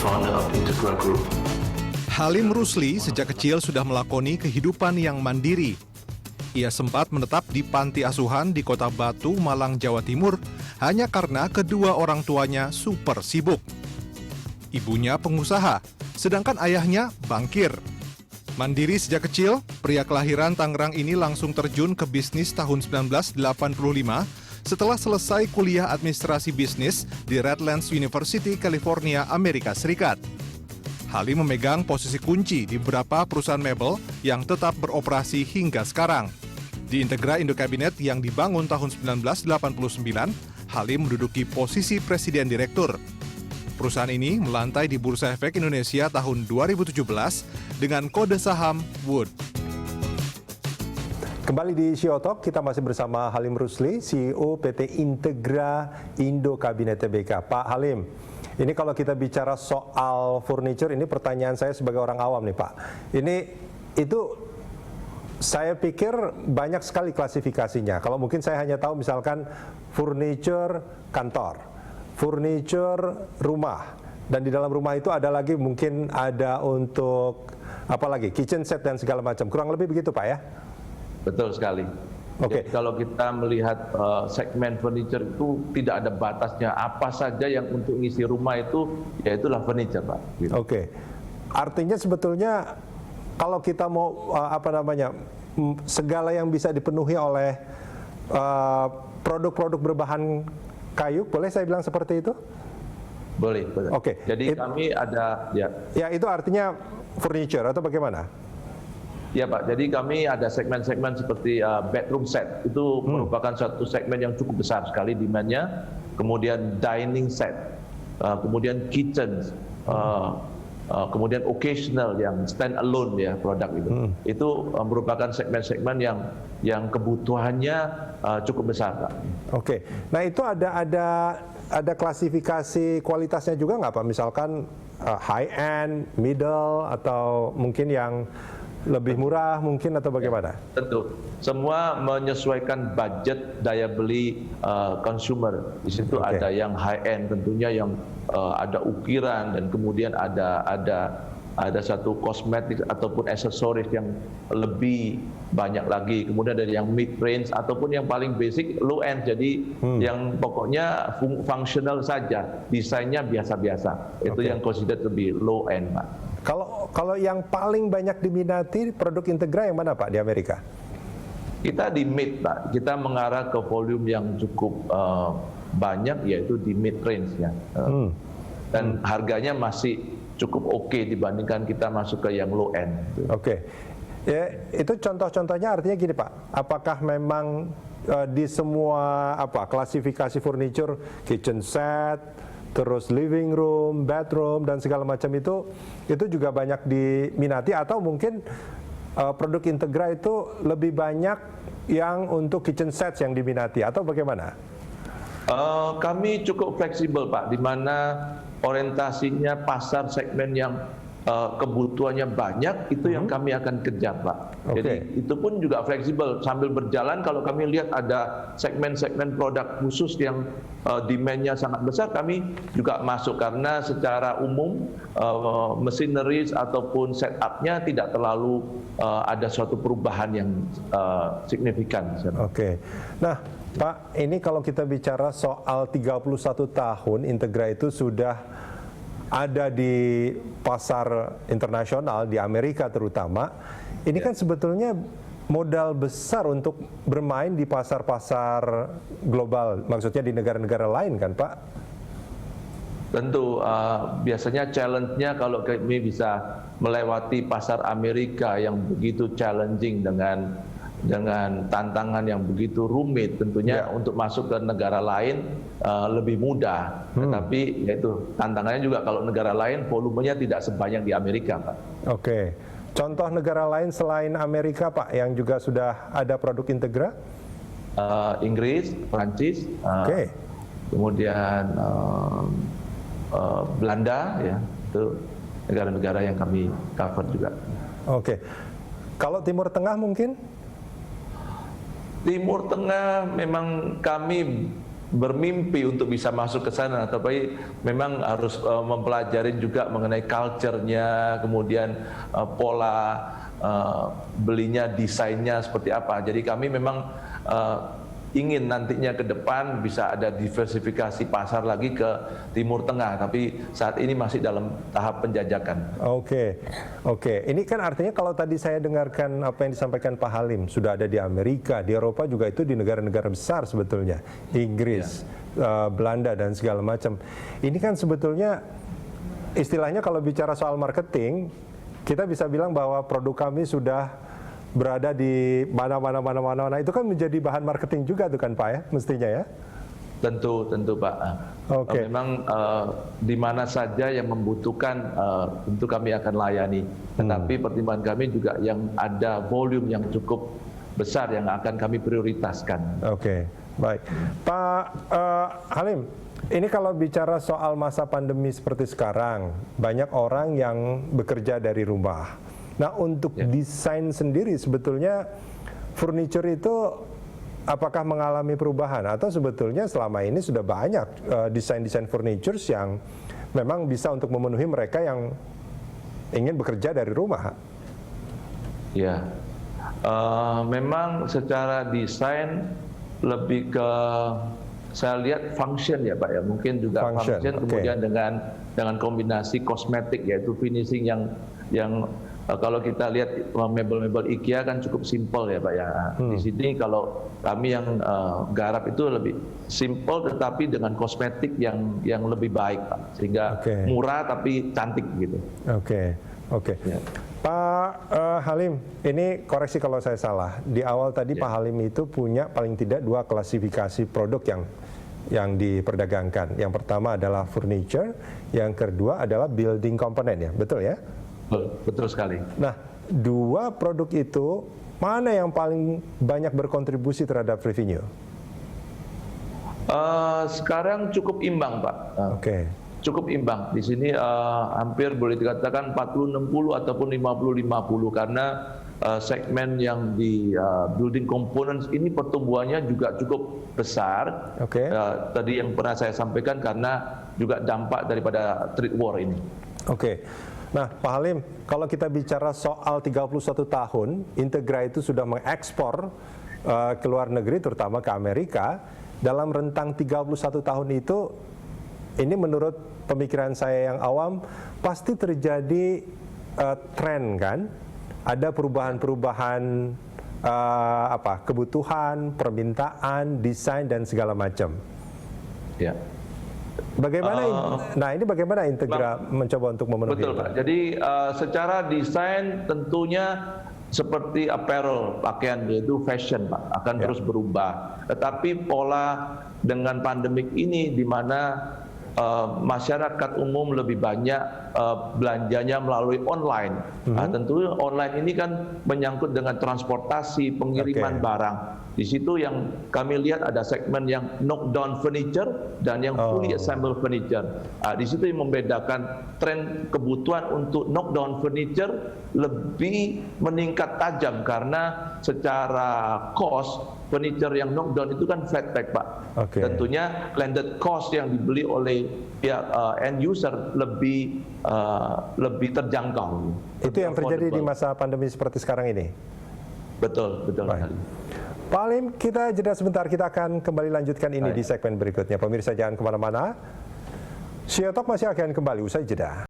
founder of Integra Group. Halim Rusli sejak kecil sudah melakoni kehidupan yang mandiri. Ia sempat menetap di panti asuhan di Kota Batu, Malang, Jawa Timur hanya karena kedua orang tuanya super sibuk. Ibunya pengusaha, sedangkan ayahnya bankir. Mandiri sejak kecil, pria kelahiran Tangerang ini langsung terjun ke bisnis tahun 1985 setelah selesai kuliah administrasi bisnis di Redlands University, California, Amerika Serikat. Halim memegang posisi kunci di beberapa perusahaan mebel yang tetap beroperasi hingga sekarang. Di Integra Indocabinet yang dibangun tahun 1989, Halim menduduki posisi Presiden Direktur. Perusahaan ini melantai di Bursa Efek Indonesia tahun 2017 dengan kode saham Wood. Kembali di Shiotalk, kita masih bersama Halim Rusli, CEO PT Integra Indocabinet Tbk. Pak Halim, ini kalau kita bicara soal furniture, ini pertanyaan saya sebagai orang awam nih Pak. Itu saya pikir banyak sekali klasifikasinya. Kalau mungkin saya hanya tahu misalkan furniture kantor, furniture rumah, dan di dalam rumah itu ada lagi mungkin ada untuk apa lagi, kitchen set dan segala macam. Kurang lebih begitu Pak ya? Betul sekali. Oke. Jadi kalau kita melihat segmen furniture itu tidak ada batasnya, apa saja yang untuk ngisi rumah itu, ya itulah furniture Pak. Gitu. Oke. Artinya sebetulnya kalau kita mau segala yang bisa dipenuhi oleh produk-produk berbahan kayu, boleh saya bilang seperti itu? Boleh. Oke. Jadi kami ada Ya, itu artinya furniture atau bagaimana? Ya Pak, jadi kami ada segmen-segmen seperti bedroom set, itu merupakan satu segmen yang cukup besar sekali demand-nya. Kemudian dining set, kemudian kitchen, kemudian occasional yang stand alone ya produk itu. Itu merupakan segmen-segmen yang kebutuhannya cukup besar Pak. Oke. Nah itu ada klasifikasi kualitasnya juga nggak Pak? Misalkan high end, middle, atau mungkin yang lebih murah mungkin atau bagaimana? Tentu, semua menyesuaikan budget daya beli consumer. Di situ ada yang high end tentunya yang ada ukiran dan kemudian ada satu kosmetik ataupun aksesoris yang lebih banyak lagi. Kemudian ada yang mid range ataupun yang paling basic low end. Jadi yang pokoknya fungsional saja, desainnya biasa-biasa. Itu yang considered lebih low end Pak. Kalau yang paling banyak diminati produk Integra yang mana Pak di Amerika? Kita di mid Pak, kita mengarah ke volume yang cukup banyak yaitu di mid range ya. Dan harganya masih cukup oke dibandingkan kita masuk ke yang low end. Oke. Ya, itu contoh-contohnya artinya gini Pak, apakah memang di semua klasifikasi furniture, kitchen set, terus living room, bedroom, dan segala macam itu juga banyak diminati, atau mungkin produk Integra itu lebih banyak yang untuk kitchen sets yang diminati, atau bagaimana? Kami cukup fleksibel Pak, di mana orientasinya pasar segmen yang kebutuhannya banyak, itu yang kami akan kejar Pak. Jadi itu pun juga fleksibel, sambil berjalan kalau kami lihat ada segmen-segmen produk khusus yang demand-nya sangat besar, kami juga masuk, karena secara umum machineries ataupun setup-nya tidak terlalu ada suatu perubahan yang signifikan. Oke. Nah Pak, ini kalau kita bicara soal 31 tahun Integra itu sudah ada di pasar internasional, di Amerika terutama, ini kan sebetulnya modal besar untuk bermain di pasar-pasar global, maksudnya di negara-negara lain kan Pak? Tentu, biasanya challenge-nya kalau kami bisa melewati pasar Amerika yang begitu challenging dengan tantangan yang begitu rumit, tentunya untuk masuk ke negara lain lebih mudah. Tetapi yaitu tantangannya juga kalau negara lain volumenya tidak sebanyak di Amerika Pak. Oke. Contoh negara lain selain Amerika Pak yang juga sudah ada produk Integra? Inggris, Prancis, kemudian Belanda, ya, itu negara-negara yang kami cover juga. Oke. Kalau Timur Tengah mungkin? Timur Tengah memang kami bermimpi untuk bisa masuk ke sana, tapi memang harus mempelajari juga mengenai culture-nya, kemudian pola belinya, desainnya seperti apa. Jadi kami memang ingin nantinya ke depan bisa ada diversifikasi pasar lagi ke Timur Tengah, tapi saat ini masih dalam tahap penjajakan. Oke. Ini kan artinya kalau tadi saya dengarkan apa yang disampaikan Pak Halim, sudah ada di Amerika, di Eropa juga, itu di negara-negara besar sebetulnya, Inggris, Belanda dan segala macam. Ini kan sebetulnya istilahnya kalau bicara soal marketing, kita bisa bilang bahwa produk kami sudah berada di mana-mana, itu kan menjadi bahan marketing juga tuh kan Pak ya, mestinya ya? Tentu Pak. Oke. Memang di mana saja yang membutuhkan tentu kami akan layani. Tetapi pertimbangan kami juga yang ada volume yang cukup besar yang akan kami prioritaskan. Oke, baik. Pak Halim, ini kalau bicara soal masa pandemi seperti sekarang, banyak orang yang bekerja dari rumah. Nah, untuk desain sendiri sebetulnya furniture itu apakah mengalami perubahan atau sebetulnya selama ini sudah banyak desain-desain furniture yang memang bisa untuk memenuhi mereka yang ingin bekerja dari rumah? Ya, memang secara desain lebih ke saya lihat function ya Pak ya, mungkin juga function kemudian dengan kombinasi kosmetik yaitu finishing yang kalau kita lihat mebel-mebel IKEA kan cukup simpel ya Pak ya. Di sini kalau kami yang garap itu lebih simpel tetapi dengan kosmetik yang lebih baik Pak. Sehingga murah tapi cantik gitu. Oke. Ya. Pak Halim, ini koreksi kalau saya salah. Di awal tadi Pak Halim itu punya paling tidak 2 klasifikasi produk yang diperdagangkan. Yang pertama adalah furniture, yang kedua adalah building component ya, betul ya? Betul sekali. Nah, 2 produk itu mana yang paling banyak berkontribusi terhadap revenue? Sekarang cukup imbang Pak. Cukup imbang. Di sini hampir boleh dikatakan 40-60 ataupun 50-50 karena segmen yang di building components ini pertumbuhannya juga cukup besar. Tadi yang pernah saya sampaikan karena juga dampak daripada trade war ini. Nah, Pak Halim, kalau kita bicara soal 31 tahun, Integra itu sudah mengekspor ke luar negeri, terutama ke Amerika. Dalam rentang 31 tahun itu, ini menurut pemikiran saya yang awam, pasti terjadi tren kan? Ada perubahan-perubahan kebutuhan, permintaan, desain, dan segala macam. Ya. Bagaimana bagaimana Integra mencoba untuk memenuhi betul, Pak. Jadi secara desain tentunya seperti apparel, pakaian yaitu fashion Pak, akan terus berubah. Tetapi pola dengan pandemik ini di mana masyarakat umum lebih banyak belanjanya melalui online. Tentu online ini kan menyangkut dengan transportasi, pengiriman barang. Di situ yang kami lihat ada segmen yang knockdown furniture dan yang fully assembled furniture. Di situ yang membedakan tren kebutuhan untuk knockdown furniture lebih meningkat tajam karena secara cost furniture yang knockdown itu kan flat pack Pak. Tentunya landed cost yang dibeli oleh pihak end user lebih terjangkau. Itu yang terjadi di masa pandemi seperti sekarang ini? Betul sekali. Pak Halim, kita jeda sebentar, kita akan kembali lanjutkan ini di segmen berikutnya. Pemirsa jangan kemana-mana, CEO Talk masih akan kembali usai jeda.